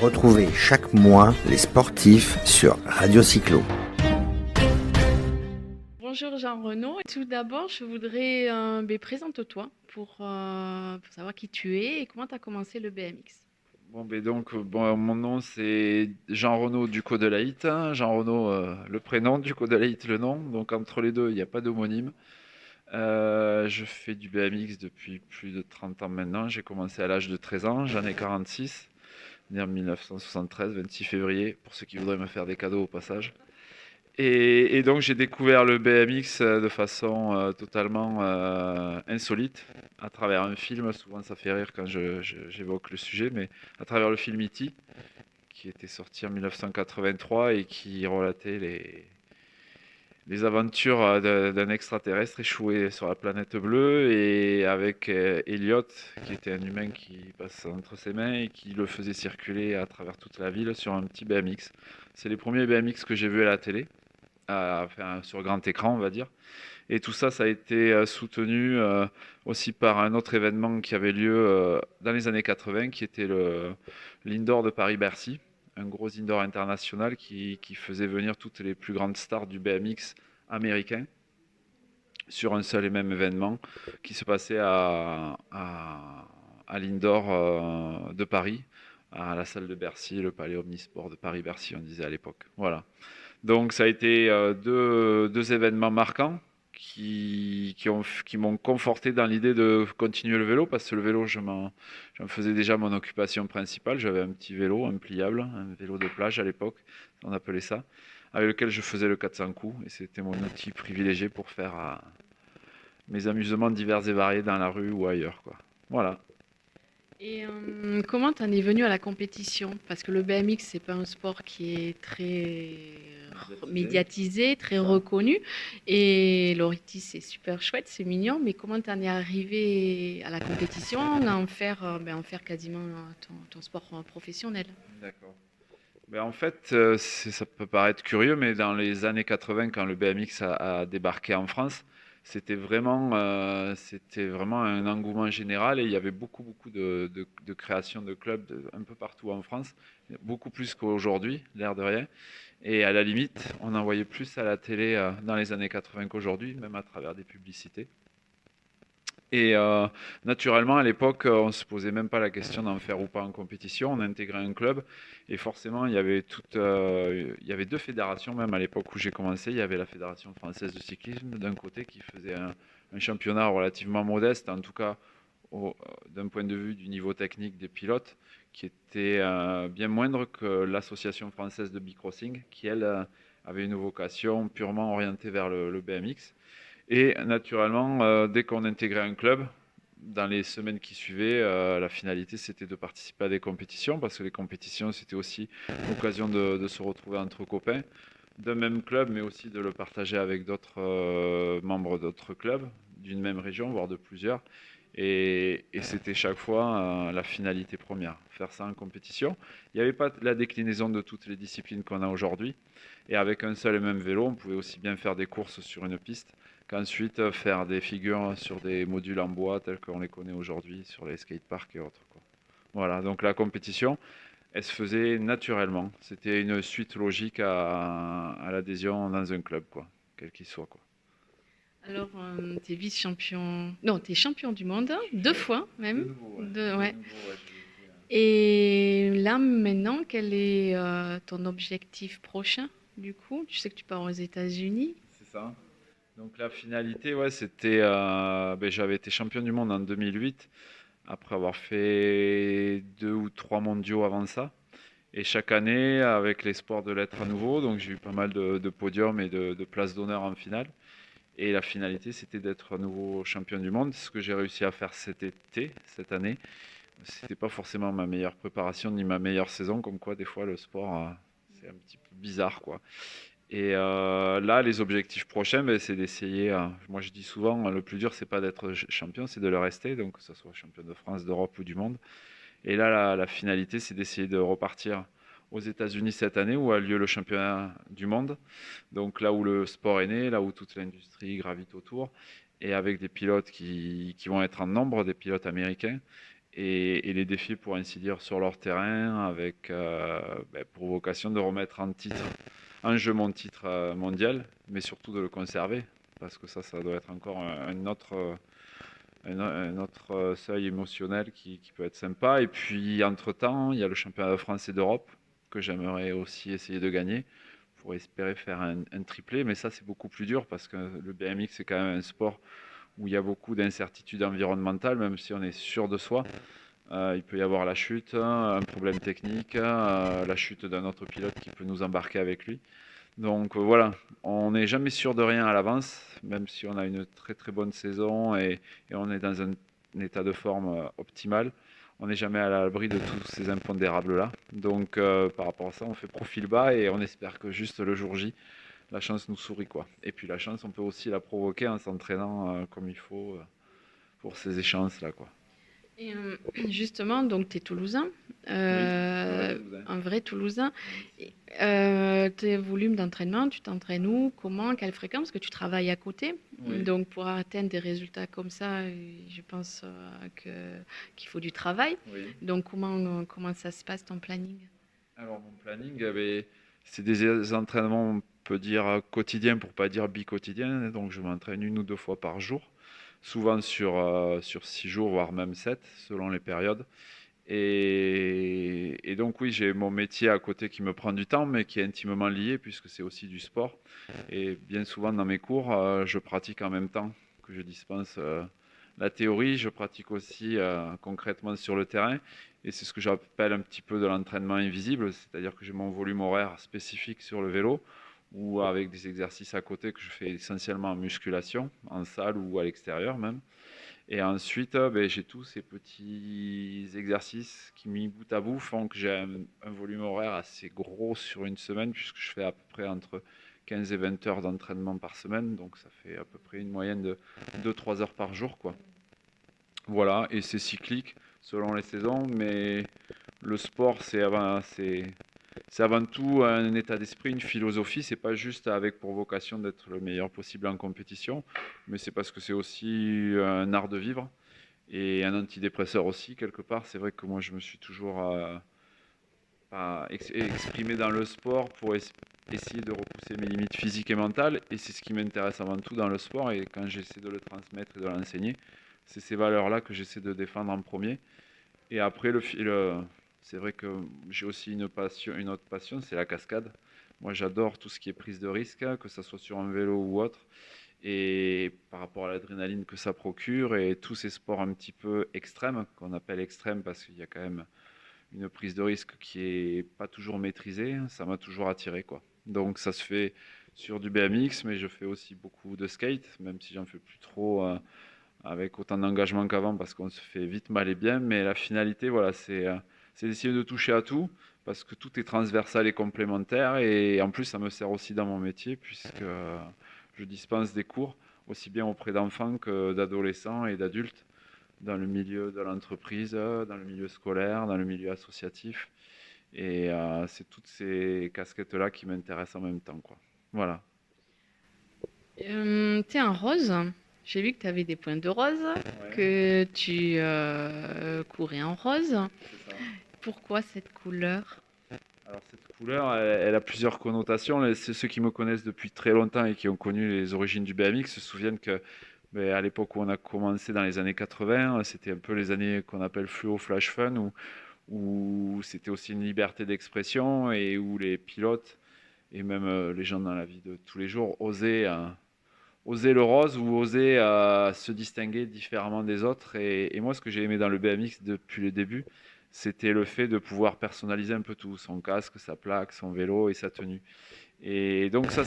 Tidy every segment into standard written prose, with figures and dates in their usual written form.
Retrouvez chaque mois les sportifs sur Radio Cyclo. Bonjour Jean-Renaud. Tout d'abord, je voudrais présente-toi pour savoir qui tu es et comment tu as commencé le BMX. Mon nom c'est Jean-Renaud Ducos de Laït. Jean-Renaud, le prénom, Ducos de Laït, le nom. Donc entre les deux, il n'y a pas d'homonyme. Je fais du BMX depuis plus de 30 ans maintenant. J'ai commencé à l'âge de 13 ans, j'en ai 46. Né en 1973, 26 février, pour ceux qui voudraient me faire des cadeaux au passage. Et donc j'ai découvert le BMX de façon totalement insolite, à travers un film. Souvent ça fait rire quand j'évoque le sujet, mais à travers le film E.T., qui était sorti en 1983 et qui relatait les aventures d'un extraterrestre échoué sur la planète bleue, et avec Elliot, qui était un humain qui passe entre ses mains et qui le faisait circuler à travers toute la ville sur un petit BMX. C'est les premiers BMX que j'ai vus à la télé. Sur grand écran, on va dire. Et tout ça, ça a été soutenu aussi par un autre événement qui avait lieu dans les années 80, qui était l'Indoor de Paris-Bercy, un gros indoor international qui faisait venir toutes les plus grandes stars du BMX américain sur un seul et même événement qui se passait à l'Indoor de Paris, à la salle de Bercy, le palais Omnisport de Paris-Bercy, on disait à l'époque. Voilà. Donc ça a été deux événements marquants qui m'ont conforté dans l'idée de continuer le vélo, parce que le vélo, j'en faisais déjà mon occupation principale. J'avais un petit vélo, un pliable, un vélo de plage à l'époque, on appelait ça, avec lequel je faisais le 400 coups, et c'était mon outil privilégié pour faire mes amusements divers et variés dans la rue ou ailleurs, quoi. Voilà. Et comment tu en es venu à la compétition? Parce que le BMX, c'est pas un sport qui est très médiatisé, très reconnu. Et l'Oriti, c'est super chouette, c'est mignon. Mais comment tu en es arrivé à la compétition, à en faire quasiment ton sport professionnel? D'accord. En fait, ça peut paraître curieux, mais dans les années 80, quand le BMX a débarqué en France, c'était vraiment un engouement général, et il y avait beaucoup, beaucoup de création de clubs un peu partout en France, beaucoup plus qu'aujourd'hui, l'air de rien. Et à la limite, on en voyait plus à la télé dans les années 80 qu'aujourd'hui, même à travers des publicités. Et naturellement, à l'époque, on ne se posait même pas la question d'en faire ou pas en compétition. On intégrait un club, et forcément, il y avait deux fédérations, même à l'époque où j'ai commencé. Il y avait la Fédération française de cyclisme d'un côté, qui faisait un championnat relativement modeste, en tout cas d'un point de vue du niveau technique des pilotes, qui était bien moindre que l'Association française de bicrossing, qui, elle, avait une vocation purement orientée vers le BMX. Et naturellement, dès qu'on intégrait un club, dans les semaines qui suivaient, la finalité, c'était de participer à des compétitions, parce que les compétitions, c'était aussi l'occasion de se retrouver entre copains d'un même club, mais aussi de le partager avec d'autres membres d'autres clubs, d'une même région, voire de plusieurs. Et c'était chaque fois la finalité première, faire ça en compétition. Il n'y avait pas la déclinaison de toutes les disciplines qu'on a aujourd'hui. Et avec un seul et même vélo, on pouvait aussi bien faire des courses sur une piste qu'ensuite faire des figures sur des modules en bois tels qu'on les connaît aujourd'hui sur les skateparks et autres, quoi. Voilà, donc la compétition, elle se faisait naturellement. C'était une suite logique à l'adhésion dans un club, quoi, quel qu'il soit, quoi. Alors, tu es vice-champion, non, tu es champion du monde, deux fois même. De nouveau, ouais. Ouais. De nouveau, ouais, j'ai été, Et là, maintenant, quel est ton objectif prochain, du coup? Tu sais que tu pars aux États-Unis. C'est ça. Donc la finalité, ouais, c'était, j'avais été champion du monde en 2008, après avoir fait 2 ou 3 mondiaux avant ça. Et chaque année, avec l'espoir de l'être à nouveau, donc j'ai eu pas mal de podiums et de places d'honneur en finale. Et la finalité, c'était d'être à nouveau champion du monde, ce que j'ai réussi à faire cet été, cette année. C'était pas forcément ma meilleure préparation ni ma meilleure saison, comme quoi des fois le sport, c'est un petit peu bizarre, quoi. Et là, les objectifs prochains, c'est d'essayer. Moi, je dis souvent, le plus dur, c'est pas d'être champion, c'est de le rester, donc que ce soit champion de France, d'Europe ou du monde. Et là, la finalité, c'est d'essayer de repartir aux États-Unis cette année, où a lieu le championnat du monde. Donc là où le sport est né, là où toute l'industrie gravite autour, et avec des pilotes qui vont être en nombre, des pilotes américains. et les défis, pour ainsi dire, sur leur terrain, avec pour vocation de remettre en jeu mon titre mondial, mais surtout de le conserver, parce que ça doit être encore un autre seuil émotionnel qui peut être sympa. Et puis, entre-temps, il y a le championnat de France et d'Europe que j'aimerais aussi essayer de gagner pour espérer faire un triplé. Mais ça, c'est beaucoup plus dur parce que le BMX, c'est quand même un sport où il y a beaucoup d'incertitudes environnementales, même si on est sûr de soi. Il peut y avoir la chute, un problème technique, la chute d'un autre pilote qui peut nous embarquer avec lui. Donc voilà, on n'est jamais sûr de rien à l'avance, même si on a une très très bonne saison et on est dans un état de forme optimal. On n'est jamais à l'abri de tous ces impondérables-là. Donc par rapport à ça, on fait profil bas et on espère que juste le jour J, la chance nous sourit, quoi. Et puis la chance, on peut aussi la provoquer en s'entraînant comme il faut pour ces échéances-là, quoi. Et justement, donc tu es toulousain, Oui, un vrai toulousain. Tes volumes d'entraînement, tu t'entraînes où, comment, quelle fréquence? Parce que tu travailles à côté. oui. Donc pour atteindre des résultats comme ça, je pense qu'il faut du travail. Oui. Donc comment ça se passe ton planning? Alors mon planning, c'est des entraînements, on peut dire quotidiens pour pas dire bi-quotidiens. Donc je m'entraîne 1 ou 2 fois par jour, souvent sur 6 jours, voire même 7, selon les périodes. Et donc oui, j'ai mon métier à côté qui me prend du temps, mais qui est intimement lié puisque c'est aussi du sport. Et bien souvent dans mes cours, je pratique en même temps que je dispense la théorie. Je pratique aussi concrètement sur le terrain. Et c'est ce que j'appelle un petit peu de l'entraînement invisible, c'est-à-dire que j'ai mon volume horaire spécifique sur le vélo ou avec des exercices à côté que je fais essentiellement en musculation, en salle ou à l'extérieur même. Et ensuite, j'ai tous ces petits exercices qui, mis bout à bout, font que j'ai un volume horaire assez gros sur une semaine, puisque je fais à peu près entre 15 et 20 heures d'entraînement par semaine. Donc ça fait à peu près une moyenne de 2-3 heures par jour, quoi. Voilà, et c'est cyclique selon les saisons, mais le sport, c'est avant tout un état d'esprit, une philosophie. C'est pas juste avec pour vocation d'être le meilleur possible en compétition, mais c'est parce que c'est aussi un art de vivre et un antidépresseur aussi quelque part. C'est vrai que moi je me suis toujours exprimé dans le sport pour essayer de repousser mes limites physiques et mentales, et c'est ce qui m'intéresse avant tout dans le sport. Et quand j'essaie de le transmettre et de l'enseigner, c'est ces valeurs-là que j'essaie de défendre en premier. Et après, c'est vrai que j'ai aussi une autre passion, c'est la cascade. Moi, j'adore tout ce qui est prise de risque, que ce soit sur un vélo ou autre. Et par rapport à l'adrénaline que ça procure et tous ces sports un petit peu extrêmes, qu'on appelle extrêmes parce qu'il y a quand même une prise de risque qui est pas toujours maîtrisée, ça m'a toujours attiré, quoi. Donc ça se fait sur du BMX, mais je fais aussi beaucoup de skate, même si j'en fais plus trop avec autant d'engagement qu'avant parce qu'on se fait vite mal et bien. Mais la finalité, voilà, c'est d'essayer de toucher à tout parce que tout est transversal et complémentaire. Et en plus, ça me sert aussi dans mon métier puisque je dispense des cours aussi bien auprès d'enfants que d'adolescents et d'adultes dans le milieu de l'entreprise, dans le milieu scolaire, dans le milieu associatif. Et c'est toutes ces casquettes-là qui m'intéressent en même temps, quoi. Voilà. T'es en rose. J'ai vu que tu avais des points de rose, Ouais, que tu courais en rose. c'est ça. Pourquoi cette couleur? Alors cette couleur, elle a plusieurs connotations. Ceux qui me connaissent depuis très longtemps et qui ont connu les origines du BMX se souviennent que à l'époque où on a commencé dans les années 80, c'était un peu les années qu'on appelle fluo flash fun, où c'était aussi une liberté d'expression et où les pilotes et même les gens dans la vie de tous les jours osaient le rose ou osaient se distinguer différemment des autres. Et moi, ce que j'ai aimé dans le BMX depuis le début, c'était le fait de pouvoir personnaliser un peu tout, son casque, sa plaque, son vélo et sa tenue. Et donc ça,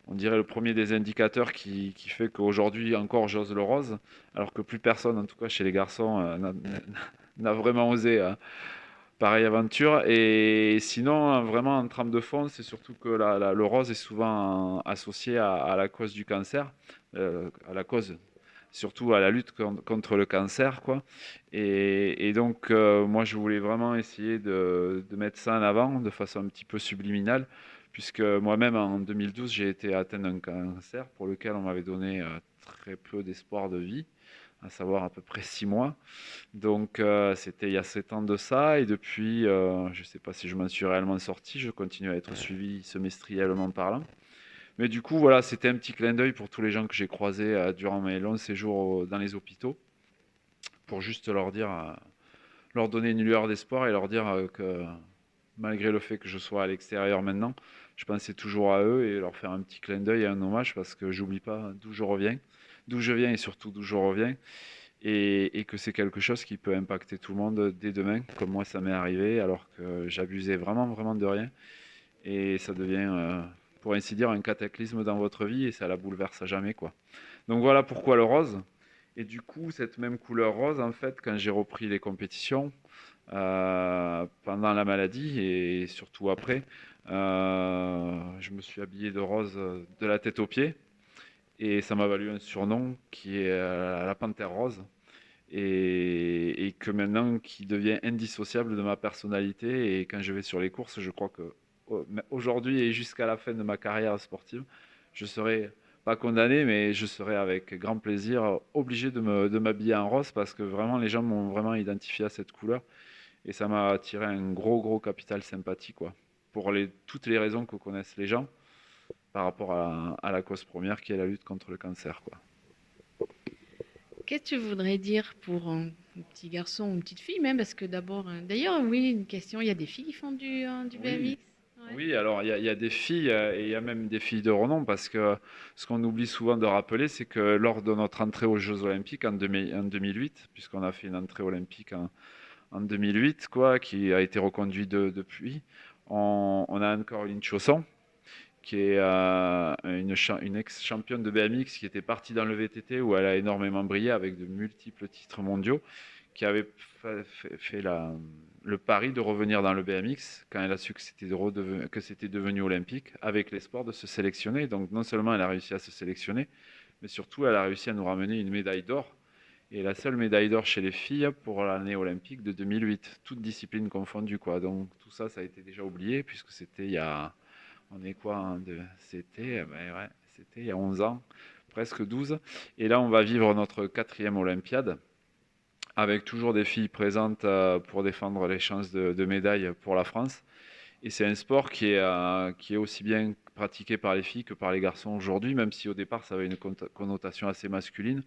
on dirait le premier des indicateurs qui fait qu'aujourd'hui encore j'ose le rose, alors que plus personne, en tout cas chez les garçons, n'a vraiment osé pareille aventure. Et sinon, vraiment en trame de fond, c'est surtout que le rose est souvent associé à la cause du cancer, à la cause, surtout à la lutte contre le cancer, quoi. Et donc, moi, je voulais vraiment essayer de mettre ça en avant de façon un petit peu subliminale, puisque moi-même, en 2012, j'ai été atteint d'un cancer pour lequel on m'avait donné très peu d'espoir de vie à savoir à peu près 6 mois. Donc c'était il y a 7 ans de ça, et depuis, je ne sais pas si je m'en suis réellement sorti, je continue à être suivi semestriellement parlant. Mais du coup, voilà, c'était un petit clin d'œil pour tous les gens que j'ai croisés durant mes longs séjours dans les hôpitaux, pour juste leur dire, leur donner une lueur d'espoir et leur dire que malgré le fait que je sois à l'extérieur maintenant, je pensais toujours à eux et leur faire un petit clin d'œil et un hommage parce que j'oublie pas d'où je viens et surtout d'où je reviens. Et que c'est quelque chose qui peut impacter tout le monde dès demain, comme moi ça m'est arrivé, alors que j'abusais vraiment, vraiment de rien. Et ça devient, pour ainsi dire, un cataclysme dans votre vie et ça la bouleverse à jamais, quoi. Donc voilà pourquoi le rose. Et du coup, cette même couleur rose, en fait, quand j'ai repris les compétitions, pendant la maladie et surtout après, je me suis habillé de rose de la tête aux pieds. Et ça m'a valu un surnom qui est la panthère rose et que maintenant qui devient indissociable de ma personnalité. Et quand je vais sur les courses, je crois que aujourd'hui et jusqu'à la fin de ma carrière sportive, je serai pas condamné, mais je serai avec grand plaisir obligé de m'habiller en rose parce que vraiment les gens m'ont vraiment identifié à cette couleur et ça m'a attiré un gros capital sympathie quoi, pour toutes les raisons que connaissent les gens par rapport à la cause première qui est la lutte contre le cancer quoi. Qu'est-ce que tu voudrais dire pour un petit garçon ou une petite fille même? Parce que d'abord, d'ailleurs, oui, une question, il y a des filles qui font du Oui, BMX? Ouais. oui, alors il y a des filles et il y a même des filles de renom parce que ce qu'on oublie souvent de rappeler, c'est que lors de notre entrée aux Jeux Olympiques en 2008, puisqu'on a fait une entrée olympique en 2008, quoi, qui a été reconduite depuis, on a encore Caroline Chausson, qui est une ex-championne de BMX qui était partie dans le VTT où elle a énormément brillé avec de multiples titres mondiaux, qui avait fait le pari de revenir dans le BMX quand elle a su que c'était devenu olympique, avec l'espoir de se sélectionner. Donc non seulement elle a réussi à se sélectionner, mais surtout elle a réussi à nous ramener une médaille d'or. Et la seule médaille d'or chez les filles pour l'année olympique de 2008, toutes disciplines confondues, quoi. Donc tout ça, ça a été déjà oublié puisque c'était il y a, on est quoi, hein, c'était il y a 11 ans, presque 12. Et là, on va vivre notre 4e Olympiade avec toujours des filles présentes pour défendre les chances de médaille pour la France. Et c'est un sport qui est aussi bien pratiqué par les filles que par les garçons aujourd'hui, même si au départ ça avait une connotation assez masculine,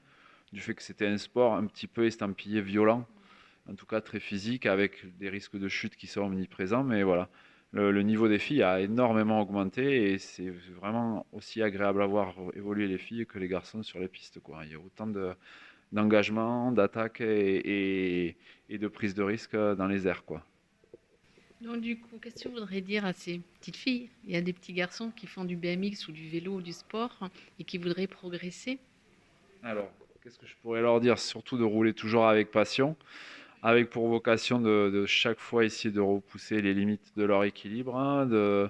du fait que c'était un sport un petit peu estampillé violent, en tout cas très physique, avec des risques de chute qui sont omniprésents. Mais voilà, le niveau des filles a énormément augmenté et c'est vraiment aussi agréable à voir évoluer les filles que les garçons sur les pistes, quoi. Il y a autant d'engagement, d'attaque et de prise de risque dans les airs, quoi. Donc du coup, qu'est-ce que tu voudrais dire à ces petites filles? Il y a des petits garçons qui font du BMX ou du vélo ou du sport et qui voudraient progresser. Alors, qu'est-ce que je pourrais leur dire? Surtout de rouler toujours avec passion, avec pour vocation de chaque fois essayer de repousser les limites de leur équilibre, hein, de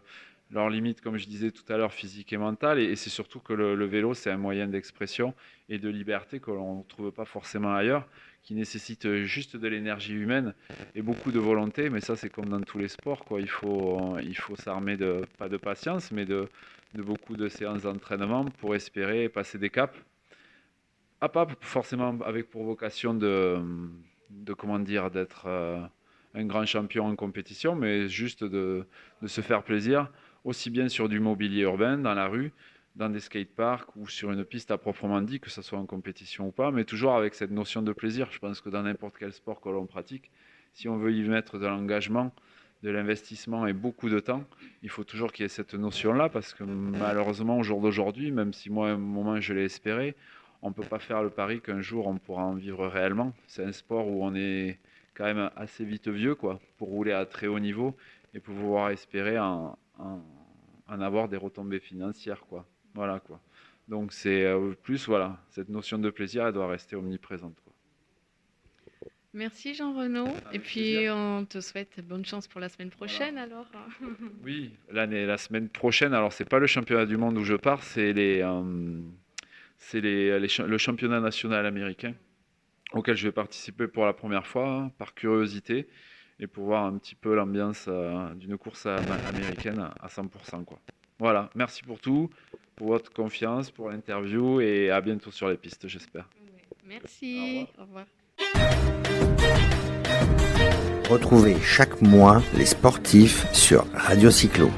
leurs limites, comme je disais tout à l'heure, physiques et mentales. Et c'est surtout que le vélo, c'est un moyen d'expression et de liberté que l'on ne trouve pas forcément ailleurs, qui nécessite juste de l'énergie humaine et beaucoup de volonté. Mais ça, c'est comme dans tous les sports, quoi. Il faut s'armer pas de patience, mais de beaucoup de séances d'entraînement pour espérer passer des caps. Ah, pas forcément avec pour vocation de comment dire, d'être un grand champion en compétition, mais juste de se faire plaisir, aussi bien sur du mobilier urbain, dans la rue, dans des skateparks ou sur une piste à proprement dit, que ce soit en compétition ou pas, mais toujours avec cette notion de plaisir. Je pense que dans n'importe quel sport que l'on pratique, si on veut y mettre de l'engagement, de l'investissement et beaucoup de temps, il faut toujours qu'il y ait cette notion-là, parce que malheureusement, au jour d'aujourd'hui, même si moi, à un moment, je l'ai espéré, on ne peut pas faire le pari qu'un jour on pourra en vivre réellement. C'est un sport où on est quand même assez vite vieux, quoi, pour rouler à très haut niveau et pour pouvoir espérer en avoir des retombées financières, quoi. Voilà, quoi. Donc c'est plus, voilà, cette notion de plaisir, elle doit rester omniprésente, quoi. Merci Jean-Renaud. Et Avec puis plaisir. on te souhaite bonne chance pour la semaine Voilà. prochaine alors. Oui, la semaine prochaine, alors c'est pas le championnat du monde où je pars, c'est le championnat national américain auquel je vais participer pour la première fois, hein, par curiosité, et pour voir un petit peu l'ambiance d'une course américaine à 100%, quoi. Voilà, merci pour tout, pour votre confiance, pour l'interview, et à bientôt sur les pistes, j'espère. Merci. Au revoir. Retrouvez chaque mois les sportifs sur Radio Cyclo.